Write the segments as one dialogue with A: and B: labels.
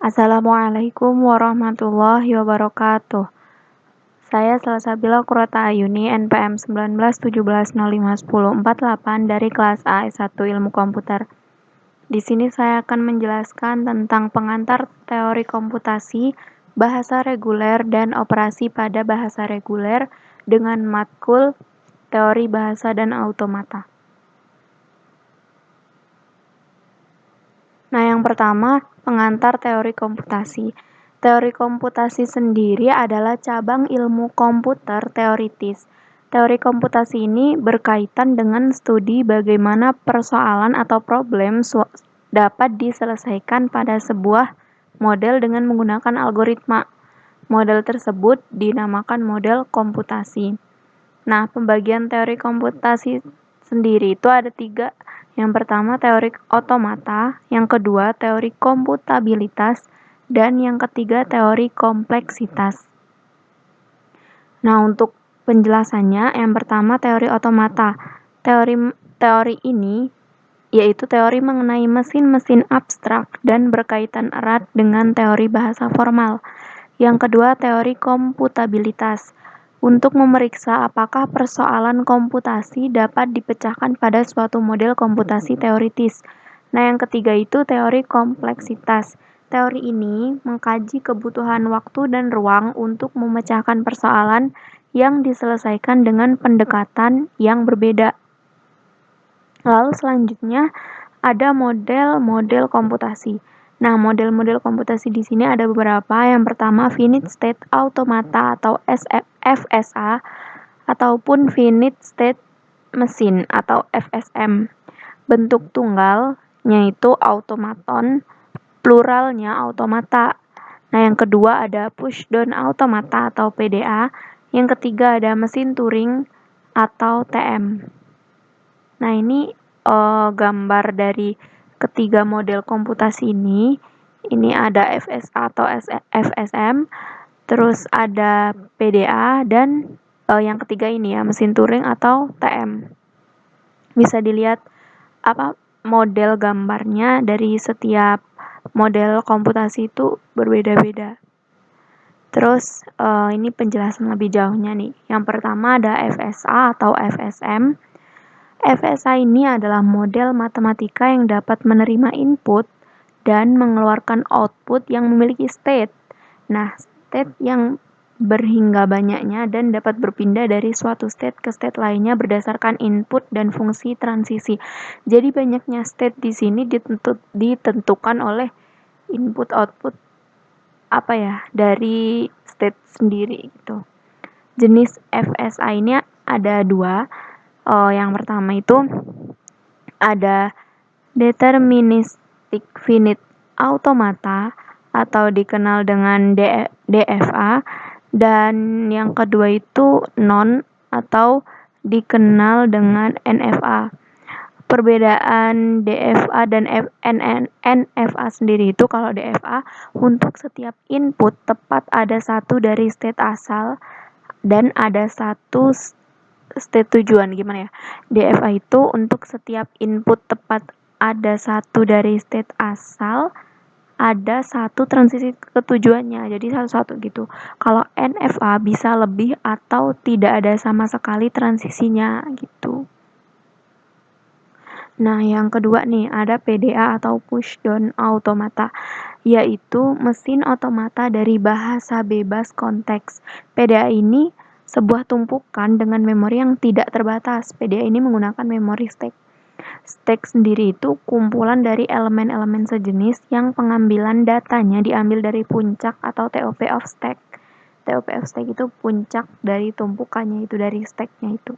A: Assalamualaikum warahmatullahi wabarakatuh. Saya Salsabila Qurrata Ayuni, NPM 1917051048 dari kelas A S1 Ilmu Komputer. Di sini saya akan menjelaskan tentang pengantar teori komputasi, bahasa reguler, dan operasi pada bahasa reguler dengan matkul teori bahasa dan automata. Nah, yang pertama, pengantar teori komputasi. Teori komputasi sendiri adalah cabang ilmu komputer teoritis. Teori komputasi ini berkaitan dengan studi bagaimana persoalan atau problem dapat diselesaikan pada sebuah model dengan menggunakan algoritma. Model tersebut dinamakan model komputasi. Nah, pembagian teori komputasi sendiri itu ada 3. Yang pertama teori otomata, yang kedua teori komputabilitas, dan yang ketiga teori kompleksitas. Nah, untuk penjelasannya, yang pertama teori otomata. Teori ini yaitu teori mengenai mesin-mesin abstrak dan berkaitan erat dengan teori bahasa formal. Yang kedua teori komputabilitas. Untuk memeriksa apakah persoalan komputasi dapat dipecahkan pada suatu model komputasi teoritis. Nah, yang ketiga itu teori kompleksitas. Teori ini mengkaji kebutuhan waktu dan ruang untuk memecahkan persoalan yang diselesaikan dengan pendekatan yang berbeda. Lalu selanjutnya ada model-model komputasi. Nah, model-model komputasi di sini ada beberapa. Yang pertama, finite state automata atau FSA ataupun finite state machine atau FSM. Bentuk tunggalnya itu automaton, pluralnya automata. Nah, yang kedua ada push down automata atau PDA. Yang ketiga ada mesin Turing atau TM. Nah, ini gambar dari ketiga model komputasi ini. Ini ada FSA atau FSM, terus ada PDA, dan yang ketiga ini ya, mesin Turing atau TM. Bisa dilihat model gambarnya dari setiap model komputasi itu berbeda-beda. Terus ini penjelasan lebih jauhnya nih. Yang pertama ada FSA atau FSM. FSA ini adalah model matematika yang dapat menerima input dan mengeluarkan output yang memiliki state. Nah, state yang berhingga banyaknya dan dapat berpindah dari suatu state ke state lainnya berdasarkan input dan fungsi transisi. Jadi banyaknya state di sini ditentukan oleh input output dari state sendiri gitu. Jenis FSA ini ada 2. Yang pertama itu ada deterministic finite automata atau dikenal dengan DFA, dan yang kedua itu non atau dikenal dengan NFA. Perbedaan DFA dan NFA sendiri itu, kalau DFA untuk setiap input tepat ada satu dari state asal dan ada satu state tujuan. Gimana ya? DFA itu untuk setiap input tepat ada satu dari state asal, ada satu transisi ke tujuannya, jadi satu-satu gitu. Kalau NFA bisa lebih atau tidak ada sama sekali transisinya gitu. Nah, yang kedua nih ada PDA atau push down automata, yaitu mesin otomata dari bahasa bebas konteks. PDA ini sebuah tumpukan dengan memori yang tidak terbatas. PDA ini menggunakan memori stack. Stack sendiri itu kumpulan dari elemen-elemen sejenis yang pengambilan datanya diambil dari puncak atau TOP of stack. TOP of stack itu puncak dari tumpukannya, itu dari stacknya itu.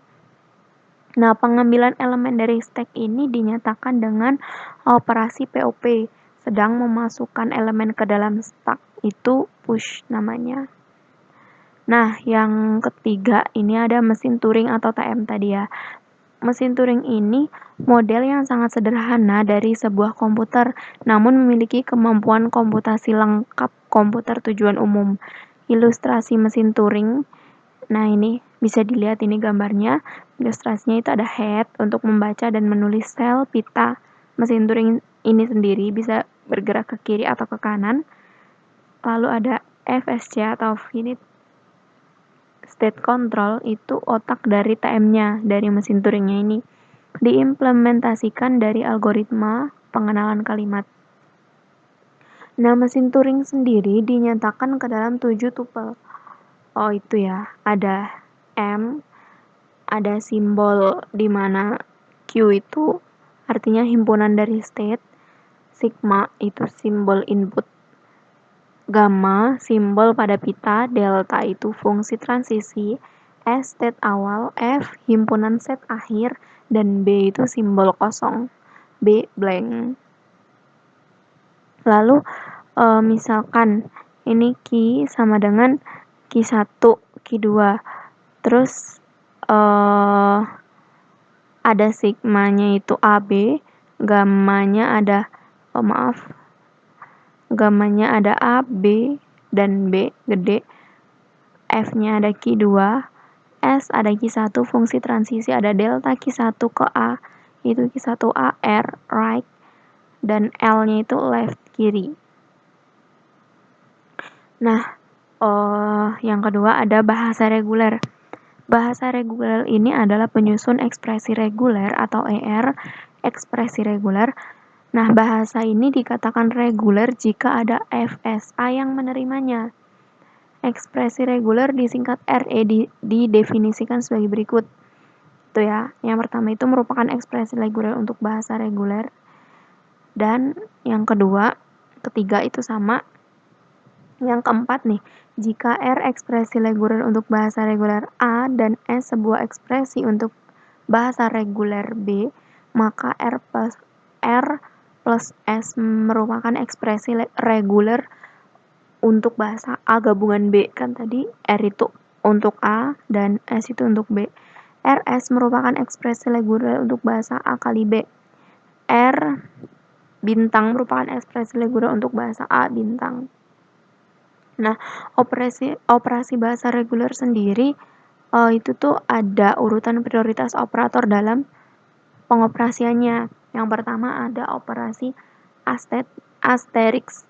A: Nah, pengambilan elemen dari stack ini dinyatakan dengan operasi POP, sedang memasukkan elemen ke dalam stack itu push namanya. Nah, yang ketiga ini ada mesin Turing atau TM tadi ya. Mesin Turing ini model yang sangat sederhana dari sebuah komputer, namun memiliki kemampuan komputasi lengkap komputer tujuan umum. Ilustrasi mesin Turing. Nah, ini bisa dilihat ini gambarnya. Ilustrasinya itu ada head untuk membaca dan menulis sel pita. Mesin Turing ini sendiri bisa bergerak ke kiri atau ke kanan. Lalu ada FSC atau finite state control, itu otak dari TM-nya, dari mesin Turing-nya ini, diimplementasikan dari algoritma pengenalan kalimat. Nah, mesin Turing sendiri dinyatakan ke dalam 7 tupel. Oh, itu ya. Ada M, ada simbol di mana Q itu artinya himpunan dari state, sigma itu simbol input, gamma simbol pada pita, delta itu fungsi transisi, S state awal, F himpunan set akhir, dan B itu simbol kosong, B blank. Lalu misalkan ini Q sama dengan Q1, Q2, terus ada sigmanya itu AB, gammanya ada gammanya ada A, B, dan B gede, F-nya ada Q2, S ada Q1, fungsi transisi ada delta Q1 ke A, itu Q1A R right, dan L-nya itu left kiri. Nah, yang kedua ada bahasa reguler. Bahasa reguler ini adalah penyusun ekspresi reguler atau ER, ekspresi reguler. Nah, bahasa ini dikatakan reguler jika ada FSA yang menerimanya. Ekspresi reguler disingkat RE didefinisikan sebagai berikut. Itu ya. Yang pertama itu merupakan ekspresi reguler untuk bahasa reguler. Dan yang ketiga itu sama. Yang keempat nih, jika R ekspresi reguler untuk bahasa reguler A dan S sebuah ekspresi untuk bahasa reguler B, maka R plus S merupakan ekspresi reguler untuk bahasa A gabungan B. Kan tadi R itu untuk A dan S itu untuk B. RS merupakan ekspresi reguler untuk bahasa A kali B. R bintang merupakan ekspresi reguler untuk bahasa A bintang. Nah, operasi bahasa reguler sendiri itu tuh ada urutan prioritas operator dalam pengoperasiannya. Yang pertama ada operasi asterisk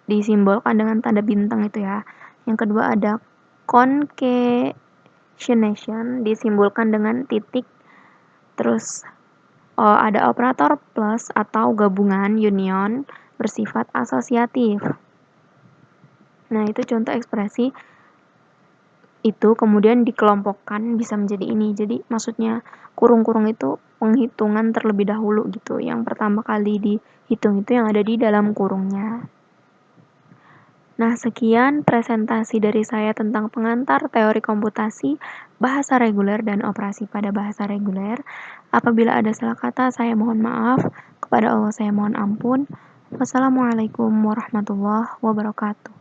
A: disimbolkan dengan tanda bintang itu ya. Yang kedua ada concatenation disimbolkan dengan titik. Terus ada operator plus atau gabungan union bersifat asosiatif. Nah, itu contoh ekspresi itu kemudian dikelompokkan bisa menjadi ini. Jadi maksudnya kurung-kurung itu penghitungan terlebih dahulu gitu. Yang pertama kali dihitung itu yang ada di dalam kurungnya. Nah, sekian presentasi dari saya tentang pengantar teori komputasi, bahasa reguler, dan operasi pada bahasa reguler. Apabila ada salah kata, saya mohon maaf. Kepada Allah saya mohon ampun. Wassalamualaikum warahmatullahi wabarakatuh.